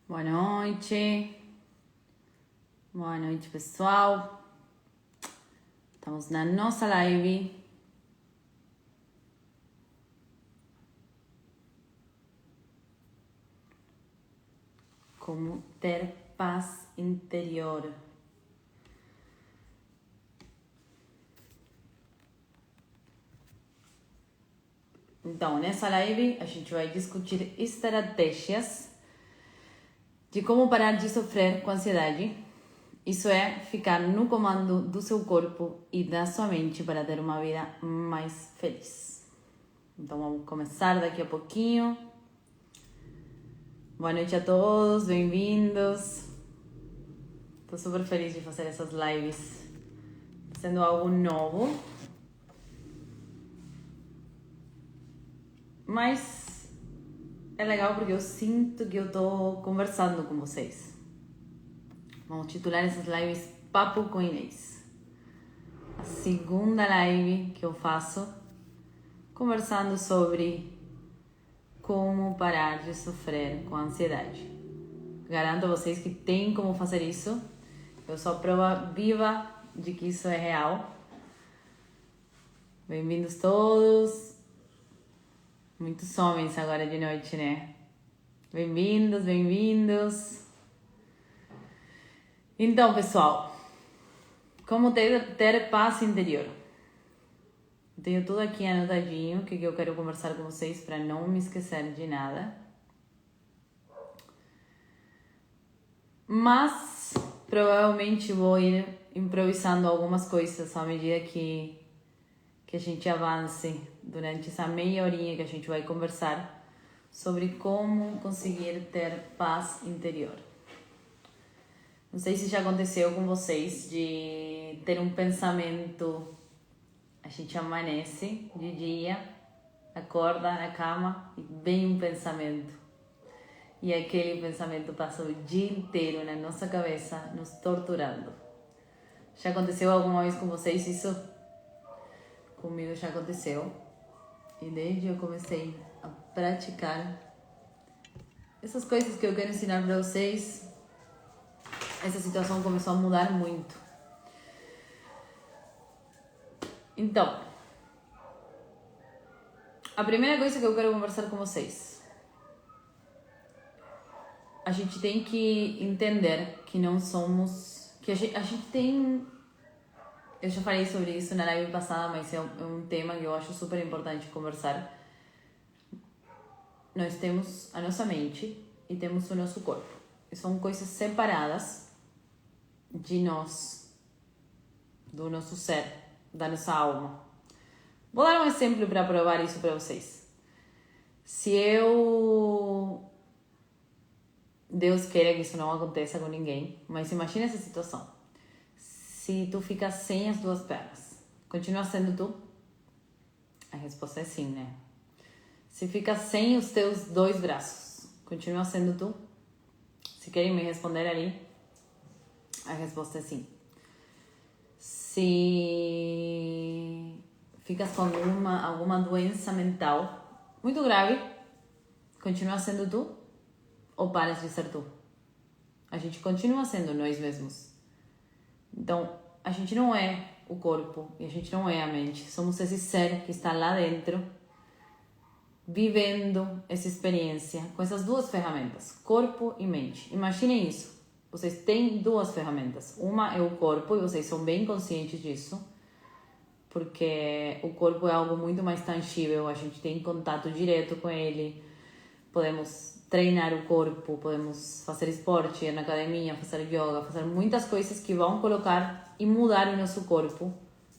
Boa noite. Boa noite, pessoal. Estamos na nossa live. Como ter paz interior. Então, nessa live a gente vai discutir estratégias de como parar de sofrer com ansiedade. Isso é ficar no comando do seu corpo e da sua mente para ter uma vida mais feliz. Então vamos começar daqui a pouquinho. Boa noite a todos, bem-vindos. Estou super feliz de fazer essas lives, sendo algo novo. Mas é legal porque eu sinto que eu tô conversando com vocês. Vamos titular essas lives Papo com Inês. A segunda live que eu faço conversando sobre como parar de sofrer com ansiedade. Garanto a vocês que tem como fazer isso. Eu sou a prova viva de que isso é real. Bem-vindos todos. Muitos homens agora de noite, né? Bem-vindos, bem-vindos. Então, pessoal, como ter paz interior? Tenho tudo aqui anotadinho, o que eu quero conversar com vocês para não me esquecer de nada. Mas provavelmente vou ir improvisando algumas coisas à medida que a gente avance durante essa meia horinha que a gente vai conversar sobre como conseguir ter paz interior. Não sei se já aconteceu com vocês de ter um pensamento, a gente amanhece de dia, acorda na cama e vem um pensamento. E aquele pensamento passa o dia inteiro na nossa cabeça, nos torturando. Já aconteceu alguma vez com vocês isso? Comigo já aconteceu. E desde eu comecei a praticar essas coisas que eu quero ensinar para vocês, essa situação começou a mudar muito. Então, a primeira coisa que eu quero conversar com vocês, a gente tem que entender que não somos, que a gente tem, eu já falei sobre isso na live passada, mas é um tema que eu acho super importante conversar. Nós temos a nossa mente e temos o nosso corpo. E são coisas separadas de nós, do nosso ser, da nossa alma. Vou dar um exemplo para provar isso para vocês. Se Deus queira que isso não aconteça com ninguém, mas imagina essa situação. Se tu fica sem as duas pernas, continua sendo tu? A resposta é sim, né? Se fica sem os teus dois braços, continua sendo tu? Se querem me responder ali, a resposta é sim. Se ficas com alguma doença mental muito grave, continua sendo tu ou paras de ser tu? A gente continua sendo nós mesmos. Então, a gente não é o corpo e a gente não é a mente. Somos esse ser que está lá dentro, vivendo essa experiência com essas duas ferramentas, corpo e mente. Imaginem isso. Vocês têm duas ferramentas. Uma é o corpo e vocês são bem conscientes disso, porque o corpo é algo muito mais tangível, a gente tem contato direto com ele, podemos treinar o corpo, podemos fazer esporte, ir na academia, fazer yoga, fazer muitas coisas que vão colocar e mudar o nosso corpo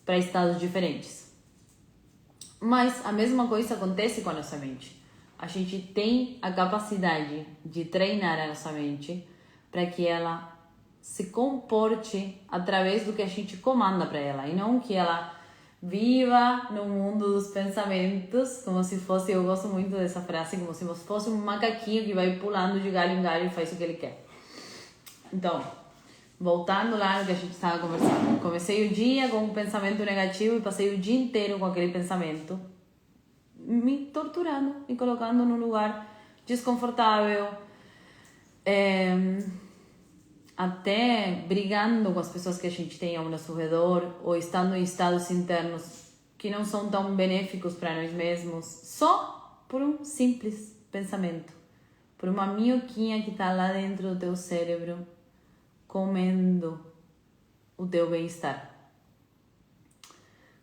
para estados diferentes. Mas a mesma coisa acontece com a nossa mente. A gente tem a capacidade de treinar a nossa mente para que ela se comporte através do que a gente comanda para ela, e não que ela viva no mundo dos pensamentos, como se fosse, eu gosto muito dessa frase, como se fosse um macaquinho que vai pulando de galho em galho e faz o que ele quer. Então, voltando lá no que a gente estava conversando, comecei o dia com um pensamento negativo e passei o dia inteiro com aquele pensamento, me torturando, me colocando num lugar desconfortável, até brigando com as pessoas que a gente tem ao nosso redor, ou estando em estados internos que não são tão benéficos para nós mesmos, só por um simples pensamento, por uma minhoquinha que está lá dentro do teu cérebro, comendo o teu bem-estar.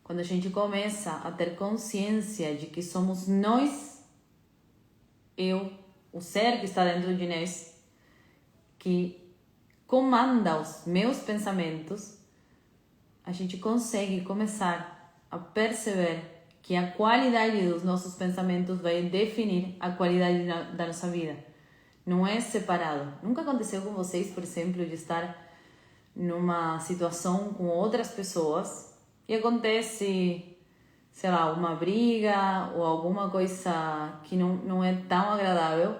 Quando a gente começa a ter consciência de que somos nós, o ser que está dentro de nós, que comanda os meus pensamentos, a gente consegue começar a perceber que a qualidade dos nossos pensamentos vai definir a qualidade da nossa vida. Não é separado. Nunca aconteceu com vocês, por exemplo, de estar numa situação com outras pessoas e acontece, sei lá, uma briga ou alguma coisa que não é tão agradável,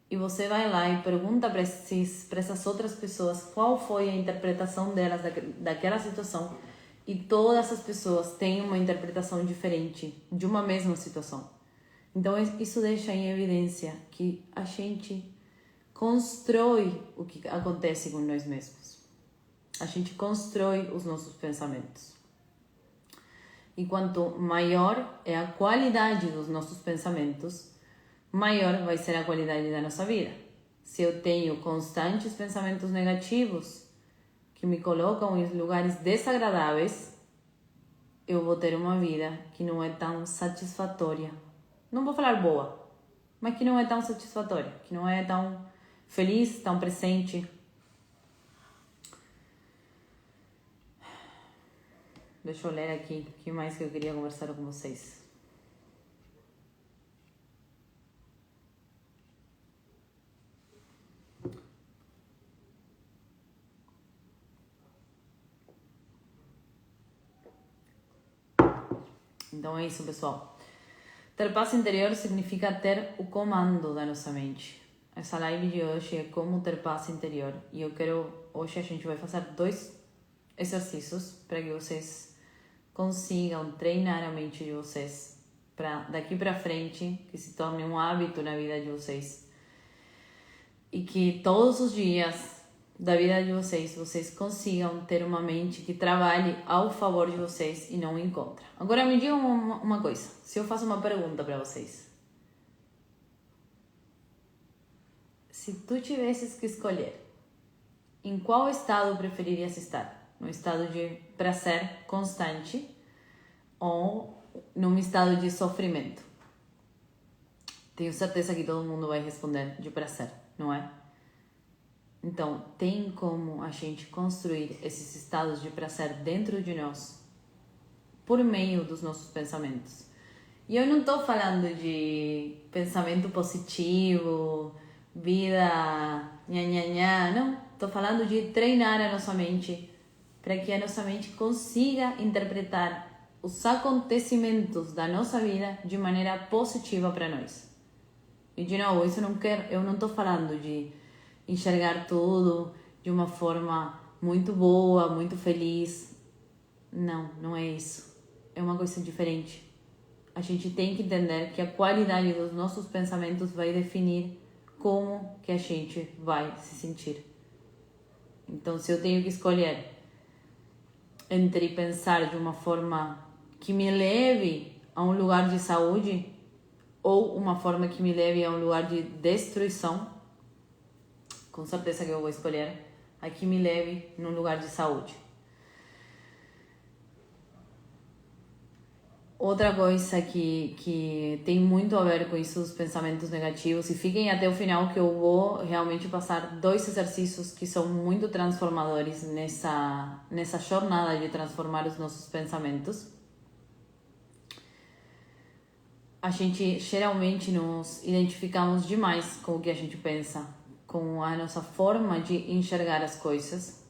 e você vai lá e pergunta para essas outras pessoas qual foi a interpretação delas daquela situação, e todas as pessoas têm uma interpretação diferente de uma mesma situação. Então isso deixa em evidência que a gente constrói o que acontece com nós mesmos. A gente constrói os nossos pensamentos. E quanto maior é a qualidade dos nossos pensamentos, maior vai ser a qualidade da nossa vida. Se eu tenho constantes pensamentos negativos que me colocam em lugares desagradáveis, eu vou ter uma vida que não é tão satisfatória. Não vou falar boa, mas que não é tão satisfatória, que não é tão feliz, tão presente. Deixa eu ler aqui o que mais que eu queria conversar com vocês. Então é isso, pessoal. Ter paz interior significa ter o comando da nossa mente. Essa live de hoje é como ter paz interior. E hoje a gente vai fazer 2 exercícios para que vocês consigam treinar a mente de vocês, para daqui para frente que se torne um hábito na vida de vocês, e que todos os dias da vida de vocês consigam ter uma mente que trabalhe ao favor de vocês e não em contra. Agora me digam uma coisa, se eu faço uma pergunta para vocês. Se tu tivesses que escolher, em qual estado preferirias estar? No estado de prazer constante ou num estado de sofrimento? Tenho certeza que todo mundo vai responder de prazer, não é? Então, tem como a gente construir esses estados de prazer dentro de nós por meio dos nossos pensamentos. E eu não estou falando de pensamento positivo, vida nha, não. Estou falando de treinar a nossa mente para que a nossa mente consiga interpretar os acontecimentos da nossa vida de maneira positiva para nós. E de novo, eu não estou falando de enxergar tudo de uma forma muito boa, muito feliz. Não é isso. É uma coisa diferente. A gente tem que entender que a qualidade dos nossos pensamentos vai definir como que a gente vai se sentir. Então, se eu tenho que escolher entre pensar de uma forma que me leve a um lugar de saúde ou uma forma que me leve a um lugar de destruição, com certeza que eu vou escolher a que me leve num lugar de saúde. Outra coisa que tem muito a ver com isso, os pensamentos negativos, e fiquem até o final que eu vou realmente passar 2 exercícios que são muito transformadores nessa jornada de transformar os nossos pensamentos. A gente geralmente nos identificamos demais com o que a gente pensa, com a nossa forma de enxergar as coisas,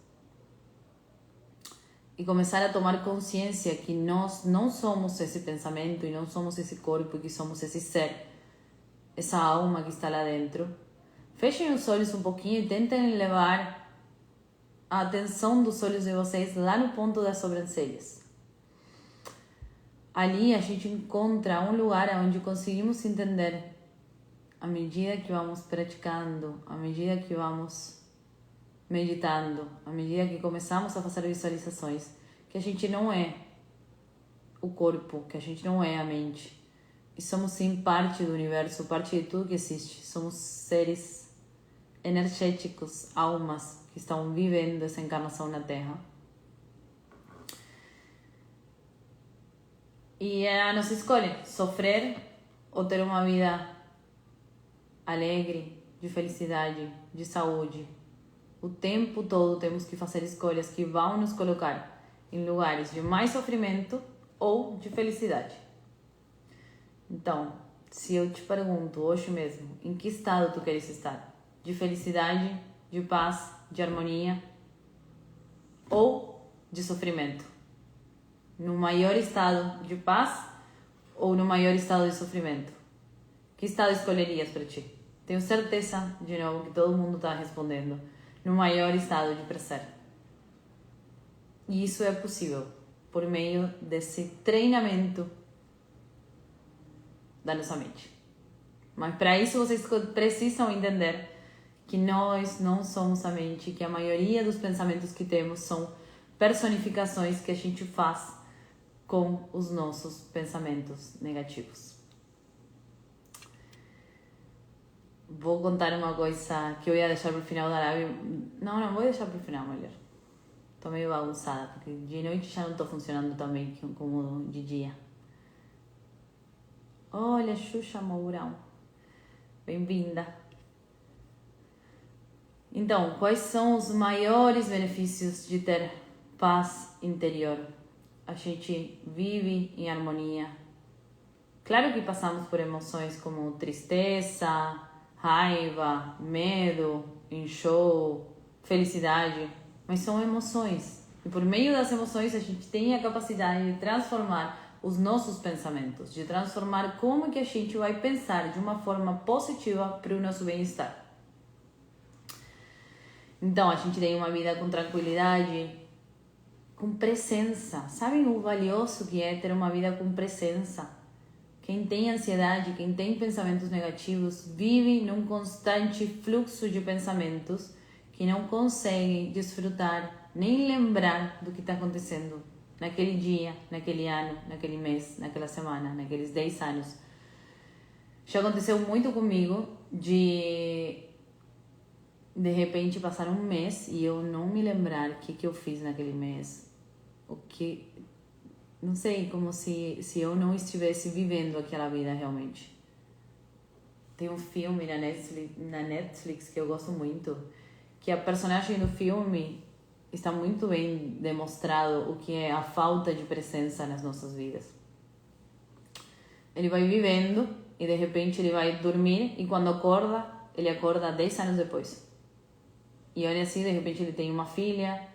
e começar a tomar consciência que nós não somos esse pensamento e não somos esse corpo, que somos esse ser, essa alma que está lá dentro. Fechem os olhos um pouquinho e tentem levar a atenção dos olhos de vocês lá no ponto das sobrancelhas. Ali a gente encontra um lugar onde conseguimos entender à medida que vamos praticando, à medida que vamos meditando, à medida que começamos a fazer visualizações, que a gente não é o corpo, que a gente não é a mente. E somos sim parte do universo, parte de tudo que existe. Somos seres energéticos, almas que estão vivendo essa encarnação na Terra. E é a nossa escolha, sofrer ou ter uma vida alegre, de felicidade, de saúde. O tempo todo temos que fazer escolhas que vão nos colocar em lugares de mais sofrimento ou de felicidade. Então, se eu te pergunto hoje mesmo, em que estado tu queres estar? De felicidade, de paz, de harmonia ou de sofrimento? No maior estado de paz ou no maior estado de sofrimento? Que estado escolherias para ti? Tenho certeza, de novo, que todo mundo está respondendo no maior estado de prazer. E isso é possível por meio desse treinamento da nossa mente. Mas para isso vocês precisam entender que nós não somos a mente, que a maioria dos pensamentos que temos são personificações que a gente faz com os nossos pensamentos negativos. Vou contar uma coisa que eu ia deixar pro final da live. Não vou deixar pro final, melhor. Tô meio bagunçada, porque de noite já não tô funcionando tão bem como de dia. Olha, Xuxa Mourão. Bem-vinda. Então, quais são os maiores benefícios de ter paz interior? A gente vive em harmonia. Claro que passamos por emoções como tristeza, raiva, medo, enjoo, felicidade, mas são emoções. E por meio das emoções a gente tem a capacidade de transformar os nossos pensamentos, de transformar como que a gente vai pensar de uma forma positiva para o nosso bem-estar. Então a gente tem uma vida com tranquilidade, com presença. Sabem o valioso que é ter uma vida com presença? Quem tem ansiedade, quem tem pensamentos negativos, vive num constante fluxo de pensamentos que não consegue desfrutar nem lembrar do que está acontecendo naquele dia, naquele ano, naquele mês, naquela semana, naqueles 10 anos. Já aconteceu muito comigo de repente passar um mês e eu não me lembrar o que eu fiz naquele mês, o que... Não sei, como se eu não estivesse vivendo aquela vida realmente. Tem um filme na Netflix que eu gosto muito, que a personagem do filme está muito bem demonstrado o que é a falta de presença nas nossas vidas. Ele vai vivendo e de repente ele vai dormir e quando acorda, ele acorda 10 anos depois. E olha assim, de repente ele tem uma filha,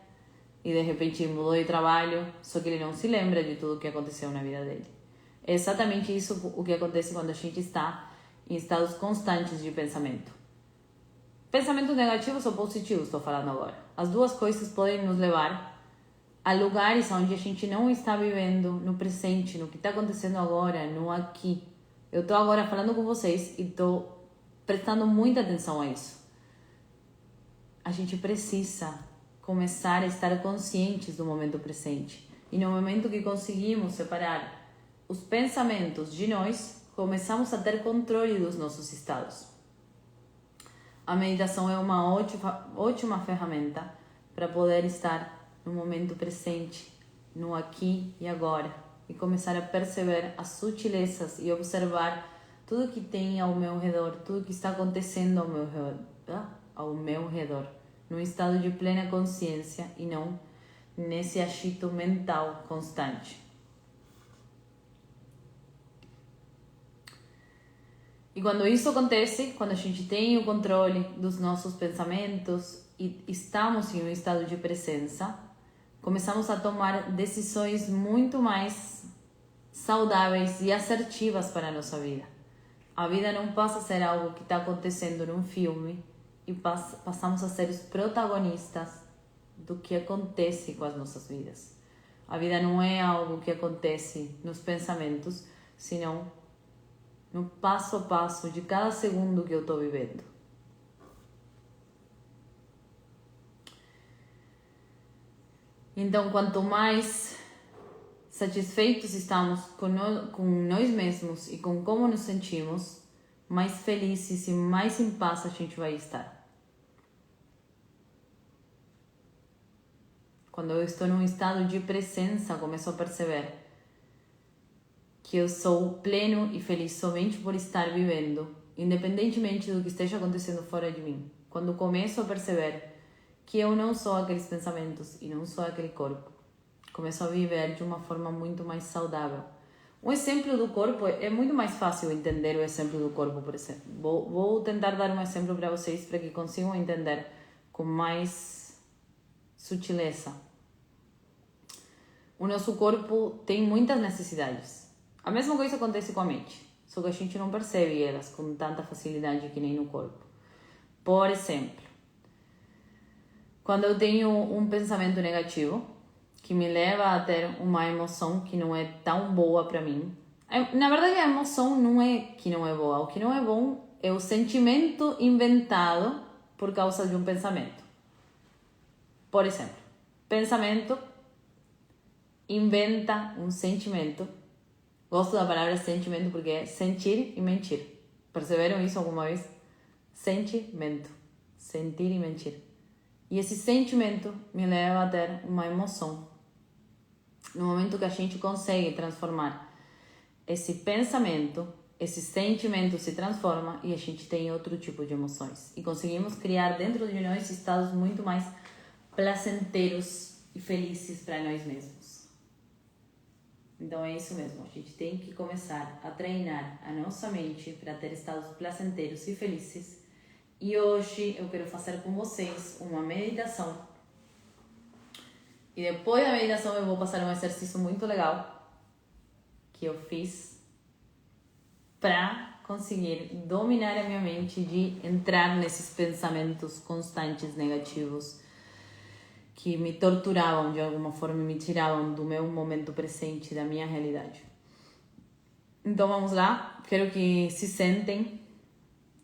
e de repente mudou de trabalho, só que ele não se lembra de tudo o que aconteceu na vida dele. É exatamente isso o que acontece quando a gente está em estados constantes de pensamento. Pensamentos negativos ou positivos, estou falando agora. As duas coisas podem nos levar a lugares onde a gente não está vivendo no presente, no que está acontecendo agora, no aqui. Eu estou agora falando com vocês e estou prestando muita atenção a isso. A gente precisa começar a estar conscientes do momento presente. E no momento que conseguimos separar os pensamentos de nós, começamos a ter controle dos nossos estados. A meditação é uma ótima ferramenta para poder estar no momento presente, no aqui e agora, e começar a perceber as sutilezas e observar tudo que tem ao meu redor, tudo que está acontecendo ao meu redor, num estado de plena consciência e não nesse agito mental constante. E quando isso acontece, quando a gente tem o controle dos nossos pensamentos e estamos em um estado de presença, começamos a tomar decisões muito mais saudáveis e assertivas para a nossa vida. A vida não passa a ser algo que está acontecendo num filme e passamos a ser os protagonistas do que acontece com as nossas vidas. A vida não é algo que acontece nos pensamentos, senão no passo a passo de cada segundo que eu estou vivendo. Então, quanto mais satisfeitos estamos com nós mesmos e com como nos sentimos, mais felizes e mais em paz a gente vai estar. Quando eu estou num estado de presença, começo a perceber que eu sou pleno e feliz somente por estar vivendo, independentemente do que esteja acontecendo fora de mim. Quando começo a perceber que eu não sou aqueles pensamentos e não sou aquele corpo, começo a viver de uma forma muito mais saudável. Um exemplo do corpo, é muito mais fácil entender o exemplo do corpo, por exemplo. Vou tentar dar um exemplo para vocês para que consigam entender com mais sutileza. O nosso corpo tem muitas necessidades. A mesma coisa acontece com a mente, só que a gente não percebe elas com tanta facilidade que nem no corpo. Por exemplo, quando eu tenho um pensamento negativo, que me leva a ter uma emoção que não é tão boa para mim. Na verdade, a emoção não é que não é boa. O que não é bom é o sentimento inventado por causa de um pensamento. Por exemplo, pensamento inventa um sentimento. Gosto da palavra sentimento porque é sentir e mentir. Perceberam isso alguma vez? Sentimento. Sentir e mentir. E esse sentimento me leva a ter uma emoção. No momento que a gente consegue transformar esse pensamento, esse sentimento se transforma e a gente tem outro tipo de emoções. E conseguimos criar dentro de nós estados muito mais placenteiros e felizes para nós mesmos. Então é isso mesmo, a gente tem que começar a treinar a nossa mente para ter estados placenteiros e felizes. E hoje eu quero fazer com vocês uma meditação. E depois da meditação eu vou passar um exercício muito legal que eu fiz para conseguir dominar a minha mente de entrar nesses pensamentos constantes negativos que me torturavam de alguma forma, me tiravam do meu momento presente, da minha realidade. Então vamos lá, quero que se sentem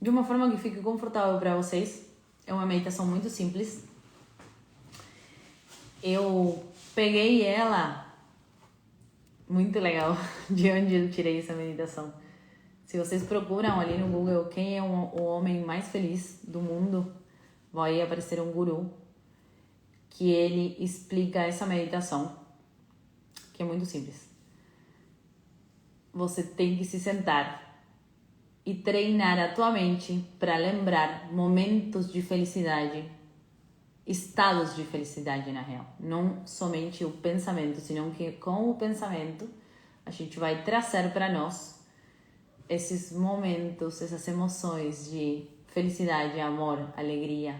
de uma forma que fique confortável para vocês. É uma meditação muito simples. Eu peguei ela, muito legal, de onde eu tirei essa meditação. Se vocês procuram ali no Google quem é o homem mais feliz do mundo, vai aparecer um guru que ele explica essa meditação, que é muito simples. Você tem que se sentar e treinar a tua mente para lembrar momentos de felicidade, estados de felicidade na real. Não somente o pensamento, senão que com o pensamento a gente vai trazer para nós esses momentos, essas emoções de felicidade, amor, alegria,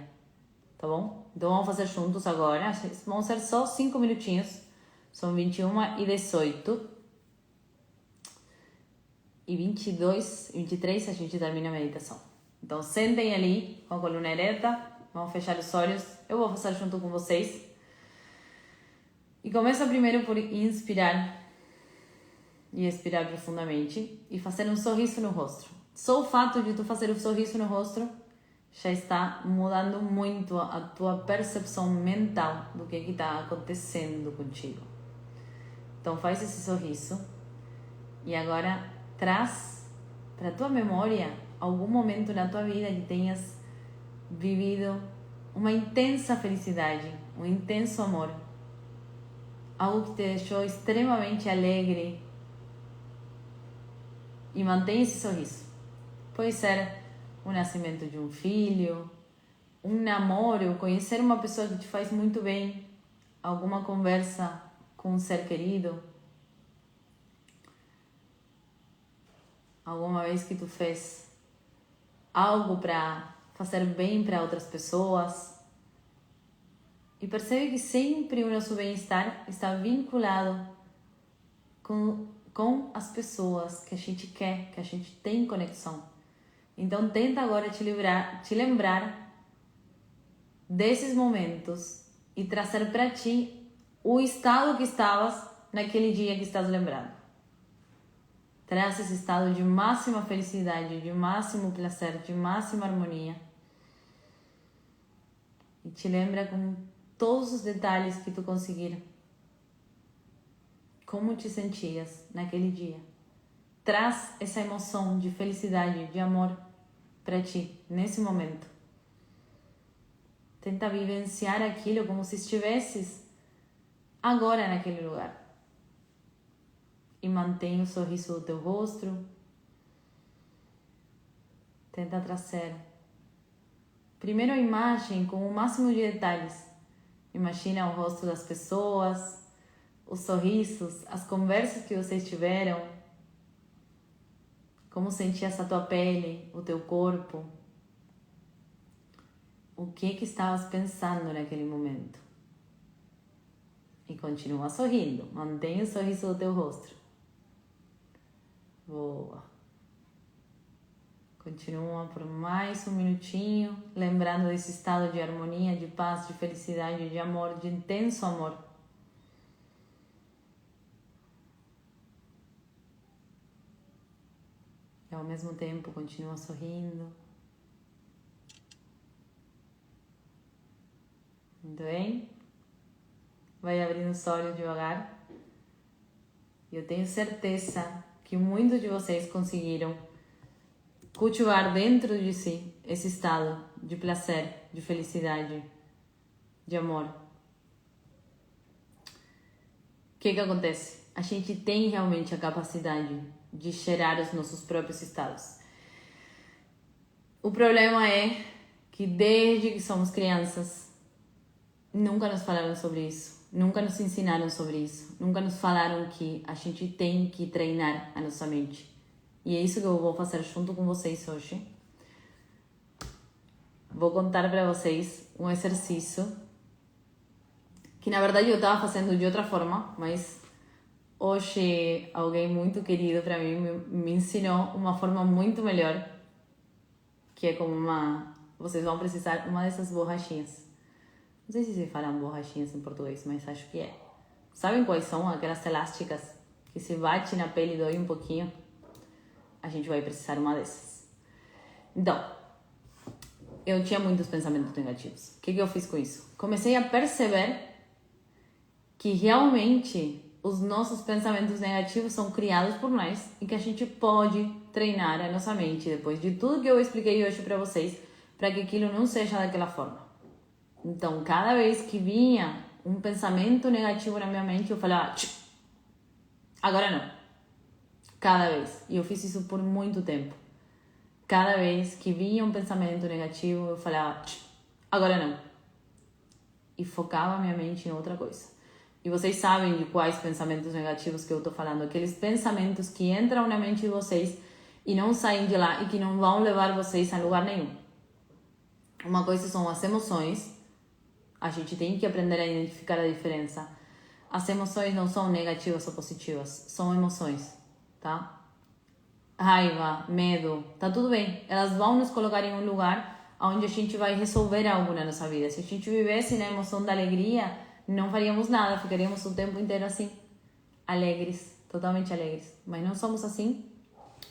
tá bom? Então vamos fazer juntos agora, vão ser só 5 minutinhos, são 21h18 e 22, 23 a gente termina a meditação. Então sentem ali com a coluna ereta, vamos fechar os olhos, eu vou fazer junto com vocês. E começa primeiro por inspirar e expirar profundamente e fazer um sorriso no rosto. Só o fato de tu fazer um sorriso no rosto já está mudando muito a tua percepção mental do que está acontecendo contigo. Então faz esse sorriso e agora traz para a tua memória algum momento na tua vida que tenhas vivido uma intensa felicidade, um intenso amor, algo que te deixou extremamente alegre, e mantenha esse sorriso. Pode ser o nascimento de um filho, um namoro, conhecer uma pessoa que te faz muito bem, alguma conversa com um ser querido, alguma vez que tu fez algo para fazer bem para outras pessoas. E percebe que sempre o nosso bem-estar está vinculado com as pessoas que a gente quer, que a gente tem conexão. Então tenta agora te lembrar desses momentos e trazer para ti o estado que estavas naquele dia que estás lembrando. traz esse estado de máxima felicidade, de máximo prazer, de máxima harmonia. E te lembra com todos os detalhes que tu conseguir. Como te sentias naquele dia. Traz essa emoção de felicidade, de amor para ti, nesse momento. Tenta vivenciar aquilo como se estivesses agora naquele lugar. E mantém o sorriso do teu rosto. Tenta trazer primeiro a imagem com o máximo de detalhes. Imagina o rosto das pessoas, os sorrisos, as conversas que vocês tiveram. Como sentias a tua pele, o teu corpo. O que estavas pensando naquele momento. E continua sorrindo. Mantenha o sorriso do teu rosto. Boa. Continua por mais um minutinho, lembrando desse estado de harmonia, de paz, de felicidade, de amor, de intenso amor. E ao mesmo tempo continua sorrindo. Muito bem? Vai abrindo os olhos devagar. E eu tenho certeza que muitos de vocês conseguiram cultivar dentro de si esse estado de prazer, de felicidade, de amor. O que acontece? A gente tem realmente a capacidade de gerar os nossos próprios estados. O problema é que desde que somos crianças, nunca nos falaram sobre isso, nunca nos ensinaram sobre isso, nunca nos falaram que a gente tem que treinar a nossa mente. E é isso que eu vou fazer junto com vocês hoje. Vou contar para vocês um exercício que na verdade eu estava fazendo de outra forma, mas hoje alguém muito querido para mim me ensinou uma forma muito melhor, que é como vocês vão precisar uma dessas borrachinhas. Não sei se se falam borrachinhas em português, mas acho que é. Sabem quais são? Aquelas elásticas que se bate na pele e dói um pouquinho. A gente vai precisar uma dessas. Então, eu tinha muitos pensamentos negativos. O que eu fiz com isso? Comecei a perceber que realmente os nossos pensamentos negativos são criados por nós e que a gente pode treinar a nossa mente depois de tudo que eu expliquei hoje para vocês, para que aquilo não seja daquela forma. Então, cada vez que vinha um pensamento negativo na minha mente, eu falava, agora não. Cada vez. E eu fiz isso por muito tempo. Cada vez que vinha um pensamento negativo, eu falava, agora não. E focava minha mente em outra coisa. E vocês sabem de quais pensamentos negativos que eu estou falando. Aqueles pensamentos que entram na mente de vocês e não saem de lá e que não vão levar vocês a lugar nenhum. Uma coisa são as emoções. A gente tem que aprender a identificar a diferença. As emoções não são negativas ou positivas. São emoções, tá? Raiva, medo, tá tudo bem. Elas vão nos colocar em um lugar onde a gente vai resolver algo na nossa vida. Se a gente vivesse na emoção da alegria, não faríamos nada, ficaríamos o tempo inteiro assim, alegres, totalmente alegres. Mas não somos assim,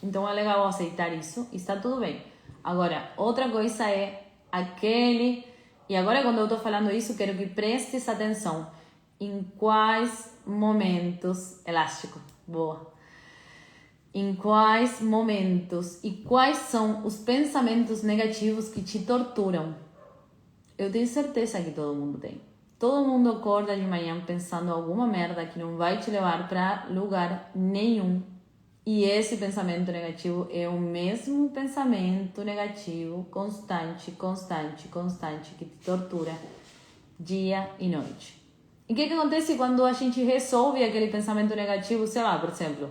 então é legal aceitar isso e está tudo bem. Agora, outra coisa é aquele... E agora quando eu estou falando isso, quero que prestes atenção em quais momentos... Elástico, boa. Em quais momentos e quais são os pensamentos negativos que te torturam. Eu tenho certeza que todo mundo tem. Todo mundo acorda de manhã pensando alguma merda que não vai te levar para lugar nenhum. E esse pensamento negativo é o mesmo pensamento negativo constante, que te tortura dia e noite. E o que acontece quando a gente resolve aquele pensamento negativo? Sei lá, por exemplo,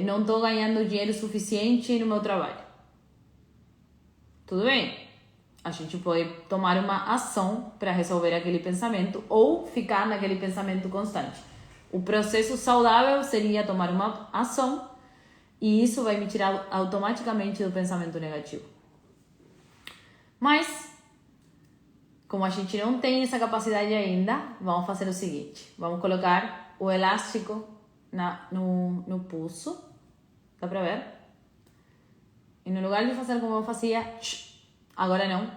não estou ganhando dinheiro suficiente no meu trabalho. Tudo bem? A gente pode tomar uma ação para resolver aquele pensamento ou ficar naquele pensamento constante. O processo saudável seria tomar uma ação e isso vai me tirar automaticamente do pensamento negativo. Mas, como a gente não tem essa capacidade ainda, vamos fazer o seguinte. Vamos colocar o elástico no pulso Dá pra ver? E no lugar de fazer como eu fazia, agora não,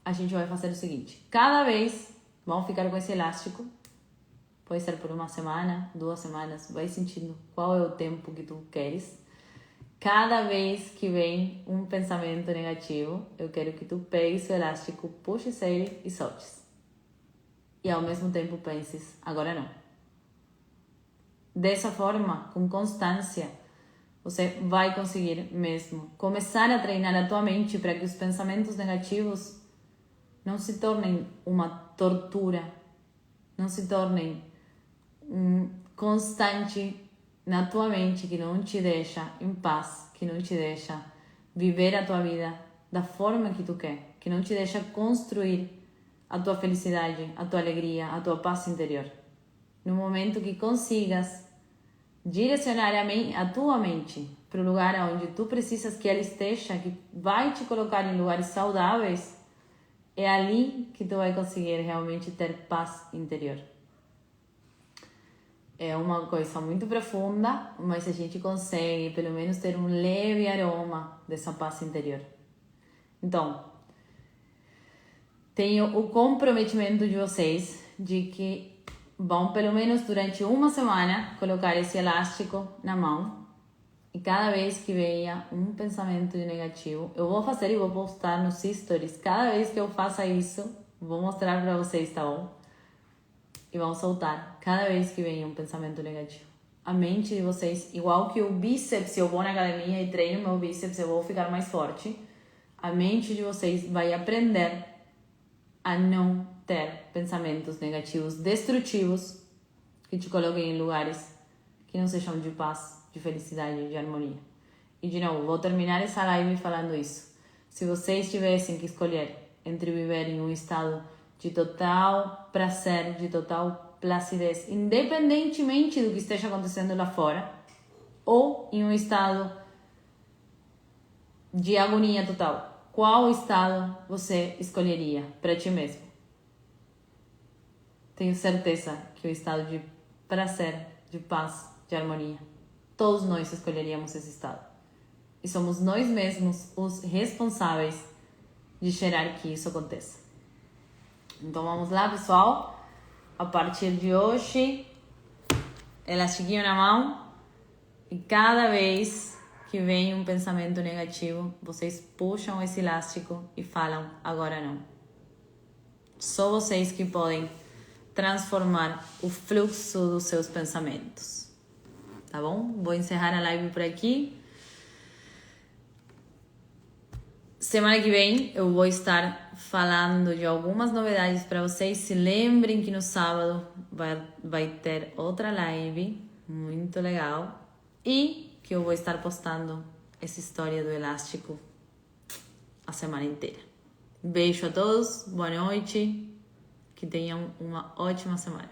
a gente vai fazer o seguinte. Cada vez, vamos ficar com esse elástico. Pode ser por uma semana, 2 semanas. Vai sentindo qual é o tempo que tu queres. Cada vez que vem um pensamento negativo, eu quero que tu pegues o elástico, puxes ele e soltes. E ao mesmo tempo penses, agora não. Dessa forma, com constância, você vai conseguir mesmo começar a treinar a tua mente para que os pensamentos negativos não se tornem uma tortura, não se tornem um constante na tua mente que não te deixa em paz, que não te deixa viver a tua vida da forma que tu quer, que não te deixa construir a tua felicidade, a tua alegria, a tua paz interior. No momento que consigas direcionar a tua mente para o lugar onde tu precisas que ela esteja, que vai te colocar em lugares saudáveis, é ali que tu vai conseguir realmente ter paz interior. É uma coisa muito profunda, mas a gente consegue pelo menos ter um leve aroma dessa paz interior. Então, tenho o comprometimento de vocês de que vão pelo menos durante uma semana colocar esse elástico na mão e cada vez que venha um pensamento negativo, eu vou fazer e vou postar nos stories. Cada vez que eu faça isso, vou mostrar para vocês, tá bom? E vão soltar cada vez que vem um pensamento negativo. A mente de vocês, igual que o bíceps, se eu vou na academia e treino meu bíceps, eu vou ficar mais forte. A mente de vocês vai aprender a não ter pensamentos negativos, destrutivos, que te coloquem em lugares que não sejam de paz, de felicidade, de harmonia. E de novo, vou terminar essa live falando isso. Se vocês tivessem que escolher entre viver em um estado de total prazer, de total placidez, independentemente do que esteja acontecendo lá fora, ou em um estado de agonia total, qual estado você escolheria para ti mesmo? Tenho certeza que o estado de prazer, de paz, de harmonia, todos nós escolheríamos esse estado. E somos nós mesmos os responsáveis de gerar que isso aconteça. Então vamos lá, pessoal. A partir de hoje, elastiquinho na mão. E cada vez que vem um pensamento negativo, vocês puxam esse elástico e falam, agora não. Só vocês que podem transformar o fluxo dos seus pensamentos. Tá bom? Vou encerrar a live por aqui. Semana que vem eu vou estar falando de algumas novidades para vocês. Se lembrem que no sábado vai ter outra live muito legal e que eu vou estar postando essa história do elástico a semana inteira. Beijo a todos, boa noite, que tenham uma ótima semana.